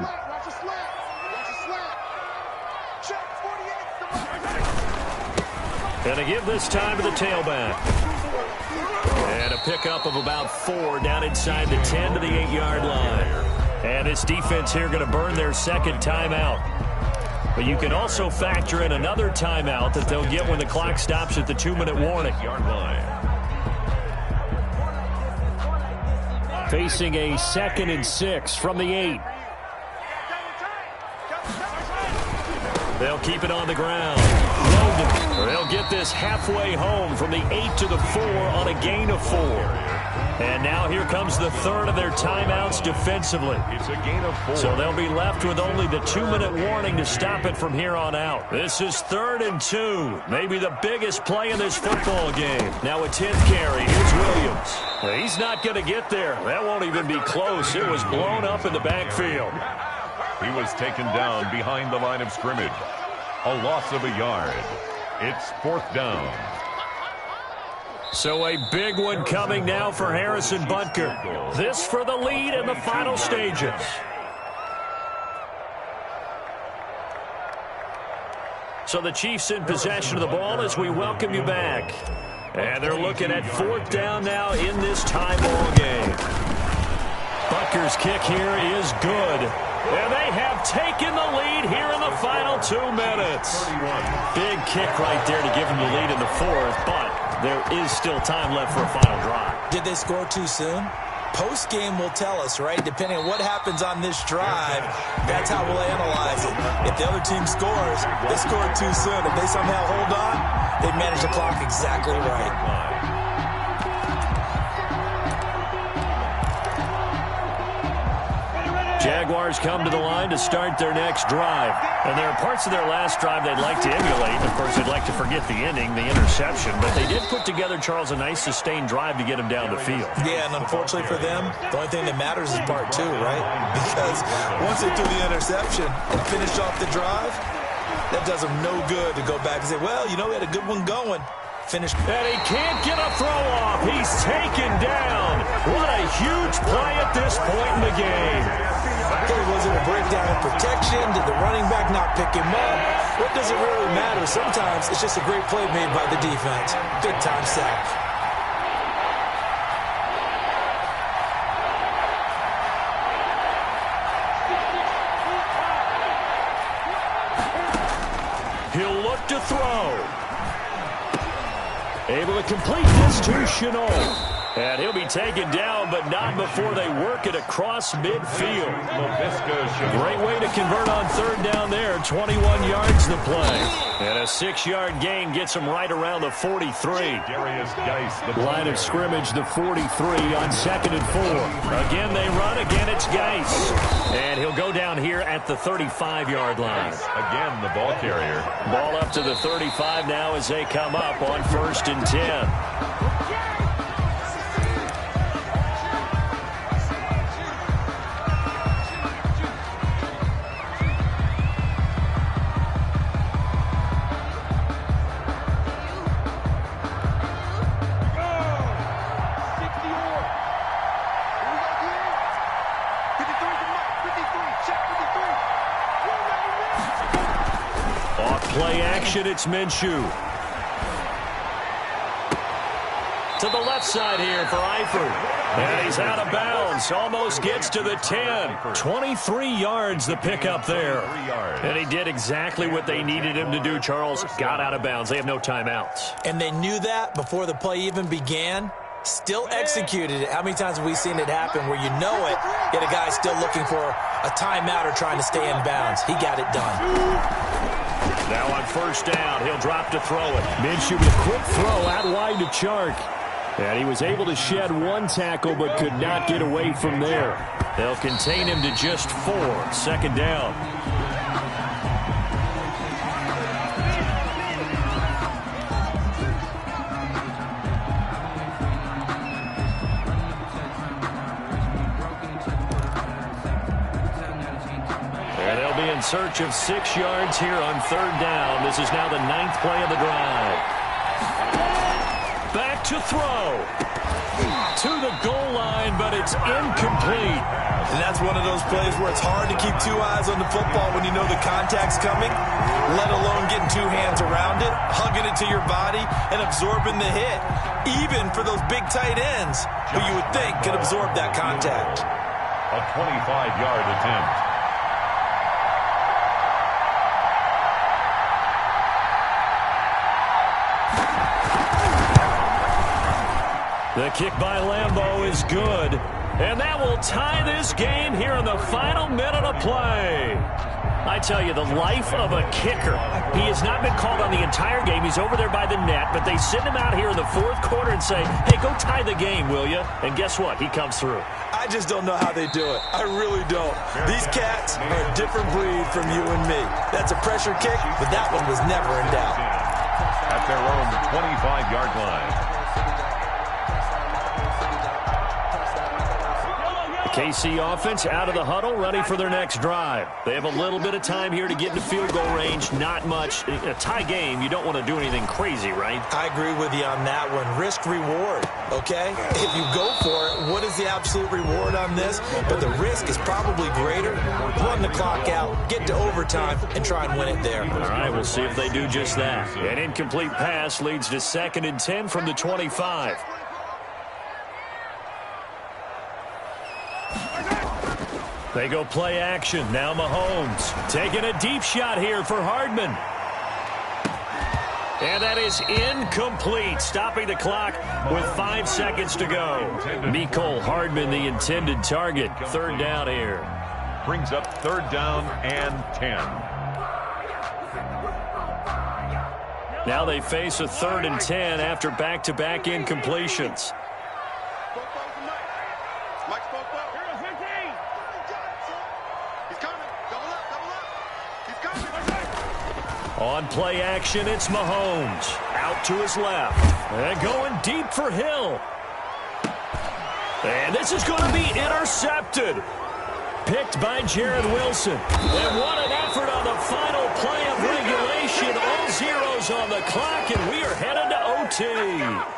And a give this time to the tailback. And a pickup of about 4 down inside the 10 to the 8-yard line. And this defense here going to burn their second timeout. But you can also factor in another timeout that they'll get when the clock stops at the 2-minute warning. Facing a 2nd and 6 from the 8. They'll keep it on the ground. They'll get this halfway home from the 8 to the 4 on a gain of 4. And now here comes the third of their timeouts defensively. It's a gain of 4. So they'll be left with only the 2-minute warning to stop it from here on out. This is 3rd and 2. Maybe the biggest play in this football game. Now a 10th carry. Here's Williams. Well, he's not going to get there. That won't even be close. It was blown up in the backfield. He was taken down behind the line of scrimmage. A loss of a yard. It's 4th down. So a big one coming now for Harrison Butker. This for the lead in the final stages. So the Chiefs in possession of the ball as we welcome you back. And they're looking at 4th down now in this tie ball game. Butker's kick here is good. And they have taken the lead here in the final 2 minutes. Big kick right there to give them the lead in the 4th, but there is still time left for a final drive. Did they score too soon? Post-game will tell us, right? Depending on what happens on this drive, that's how we'll analyze it. If the other team scores, they scored too soon. If they somehow hold on, they manage the clock exactly right. Jaguars come to the line to start their next drive. And there are parts of their last drive they'd like to emulate. Of course, they'd like to forget the ending, the interception. But they did put together, Charles, a nice sustained drive to get them down the field. Yeah, and unfortunately for them, the only thing that matters is part 2, right? Because once they threw the interception and finished off the drive, that does them no good to go back and say, well, you know, we had a good one going. Finished. And he can't get a throw off. He's taken down. What a huge play at this point in the game. Okay, was it a breakdown in protection? Did the running back not pick him up? What does it really matter? Sometimes it's just a great play made by the defense. Big time sack. He'll look to throw. Able to complete this to Chenault. And he'll be taken down, but not before they work it across midfield. Great way to convert on 3rd down there. 21 yards the play. And a 6-yard gain gets him right around the 43. Line of scrimmage, the 43 on 2nd and 4. Again, they run. Again, it's Geis. And he'll go down here at the 35-yard line. Again, the ball carrier. Ball up to the 35 now as they come up on 1st and 10. Play action, it's Minshew. To the left side here for Eifert. And he's out of bounds. Almost gets to the 10. 23 yards the pickup there. And he did exactly what they needed him to do, Charles. Got out of bounds. They have no timeouts. And they knew that before the play even began. Still executed it. How many times have we seen it happen where you know it, yet a guy's still looking for a timeout or trying to stay in bounds? He got it done. Now on first down, he'll drop to throw it. Minshew with a quick throw out wide to Chark. And he was able to shed one tackle but could not get away from there. They'll contain him to just 4. Second down. And they'll be in search of 6 yards here on third down. This is now the 9th play of the drive. Back to throw. To the goal line, but it's incomplete. And that's one of those plays where it's hard to keep 2 eyes on the football when you know the contact's coming, let alone getting 2 hands around it, hugging it to your body, and absorbing the hit, even for those big tight ends who you would think could absorb that contact. A 25-yard attempt. The kick by Lambeau is good. And that will tie this game here in the final minute of play. I tell you, the life of a kicker. He has not been called on the entire game. He's over there by the net, but they send him out here in the 4th quarter and say, hey, go tie the game, will you? And guess what? He comes through. I just don't know how they do it. I really don't. These cats are a different breed from you and me. That's a pressure kick, but that one was never in doubt. At their own 25-yard line. KC offense out of the huddle, ready for their next drive. They have a little bit of time here to get into field goal range. Not much. In a tie game, you don't want to do anything crazy, right? I agree with you on that one. Risk-reward, okay? If you go for it, what is the absolute reward on this? But the risk is probably greater. Run the clock out, get to overtime, and try and win it there. All right, we'll see if they do just that. An incomplete pass leads to 2nd and 10 from the 25. They go play action. Now Mahomes taking a deep shot here for Hardman. And that is incomplete, stopping the clock with 5 seconds to go. Mecole Hardman, the intended target. 3rd down here. Brings up 3rd down and 10. Now they face a 3rd and 10 after back-to-back incompletions. On play action, it's Mahomes. Out to his left. And going deep for Hill. And this is going to be intercepted. Picked by Jared Wilson. And what an effort on the final play of regulation. All zeros on the clock, and we are headed to OT.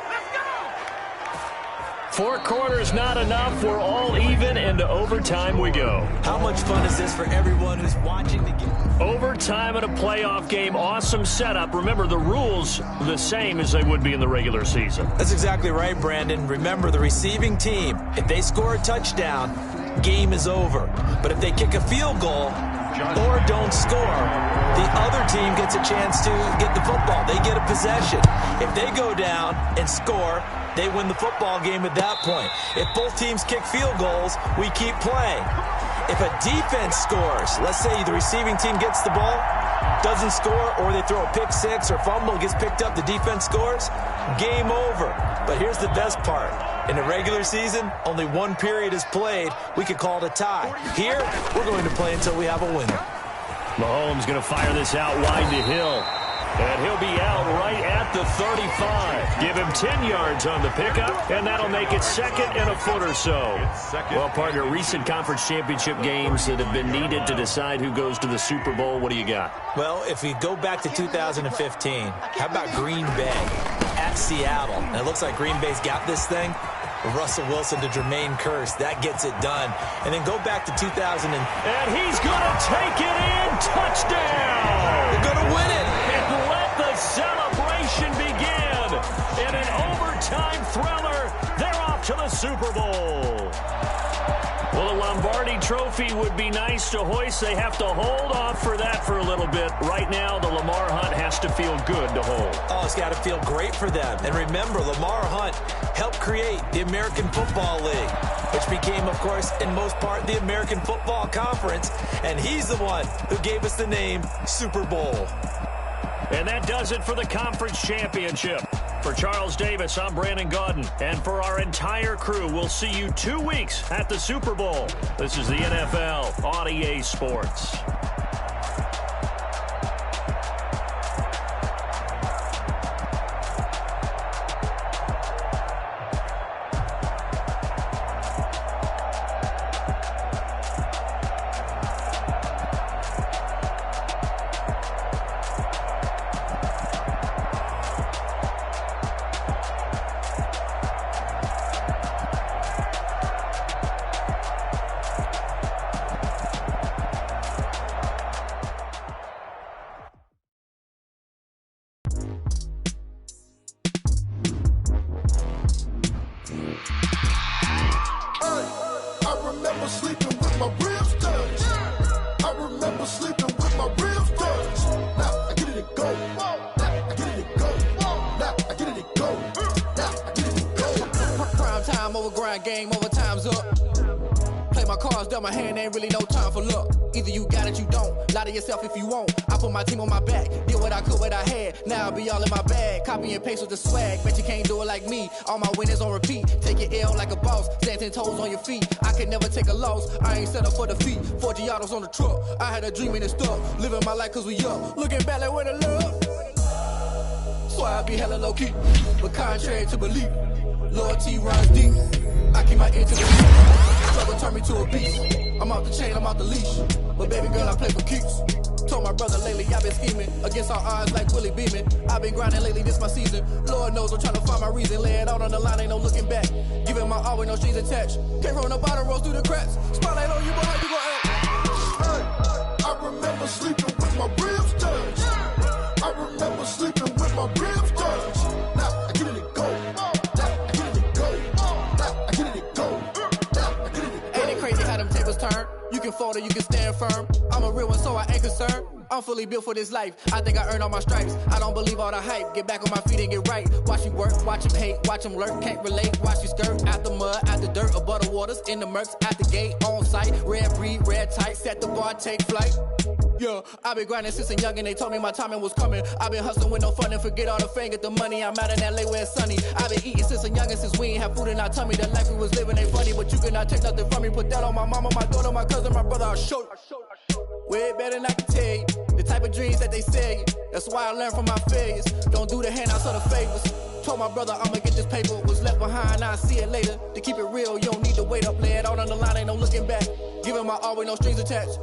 4 quarters not enough. We're all even, and to overtime we go. How much fun is this for everyone who's watching the game? Overtime at a playoff game. Awesome setup. Remember, the rules the same as they would be in the regular season. That's exactly right, Brandon. Remember, the receiving team, if they score a touchdown, game is over. But if they kick a field goal or don't score, the other team gets a chance to get the football. They get a possession. If they go down and score, they win the football game at that point. If both teams kick field goals, we keep playing. If a defense scores, let's say the receiving team gets the ball, doesn't score, or they throw a pick six or fumble, gets picked up, the defense scores, game over. But here's the best part. In the regular season, only 1 period is played. We could call it a tie. Here, we're going to play until we have a winner. Mahomes going to fire this out wide to Hill. And he'll be out right at the 35. Give him 10 yards on the pickup, and that'll make it 2nd and a foot or so. Well, partner, recent conference championship games that have been needed to decide who goes to the Super Bowl. What do you got? Well, if we go back to 2015, how about Green Bay at Seattle? And it looks like Green Bay's got this thing. Russell Wilson to Jermaine Kearse. That gets it done. And then go back to 2000. And he's going to take it in. Touchdown. They're going to win it. And let the celebration begin. In an overtime thriller, they're off to the Super Bowl. Well, the Lombardi Trophy would be nice to hoist. They have to hold off for that for a little bit. Right now, the Lamar Hunt has to feel good to hold. Oh, it's got to feel great for them. And remember, Lamar Hunt helped create the American Football League, which became, of course, in most part, the American Football Conference. And he's the one who gave us the name Super Bowl. And that does it for the conference championship. For Charles Davis, I'm Brandon Gaudin. And for our entire crew, we'll see you 2 weeks at the Super Bowl. This is the NFL on EA Sports. Game over, time's up. Play my cards dealt my hand, ain't really no time for luck. Either you got it, you don't. Lie to yourself if you won't. I put my team on my back, did what I could, what I had. Now I'll be all in my bag. Copy and paste with the swag. Bet you can't do it like me. All my winners on repeat. Take your L like a boss. Stand 10 toes on your feet. I could never take a loss. I ain't set up for defeat. 4 Giottos on the truck. I had a dream and it stuck. Living my life cause we up. Looking back like where the love. So I be hella low key. But contrary to belief, loyalty runs deep. I keep my ear to the beat. Struggle turn me to a beast. I'm off the chain, I'm off the leash. But baby girl, I play for keeps. Told my brother lately, I've been scheming. Against all odds like Willie Beeman. I've been grinding lately, this my season. Lord knows I'm trying to find my reason. Lay it out on the line, ain't no looking back. Giving my all with no strings attached. Can't roll no bottom, rolls through the cracks. Spotlight on you, but how you gon' act? Hey, I remember sleeping with my ribs touched. I remember sleeping with my ribs touched. Now I get it and go. Turn. You can fold or you can stand firm. I'm a real one, so I ain't concerned. I'm fully built for this life. I think I earned all my stripes. I don't believe all the hype. Get back on my feet and get right. Watch you work, watch him hate, watch him lurk. Can't relate, watch you skirt. Out the mud, out the dirt, above the waters, in the murks, at the gate, on site. Red breed, red tight, set the bar, take flight. Yeah, I been grinding since a young and they told me my timing was coming. I been hustling with no fun and forget all the fame, get the money. I'm out in LA where it's sunny. I been eating since a young and since we ain't have food in our tummy. The life we was living ain't funny, but you cannot take nothing from me. Put that on my mama, my daughter, my cousin, my brother, I'll show you. Way better than I can tell you. The type of dreams that they sell you. That's why I learned from my failures. Don't do the handouts or the favors. Told my brother I'ma get this paper. Was left behind, I'll see it later. To keep it real, you don't need to wait up. Lay it out on the line, ain't no looking back. Giving my all with no strings attached.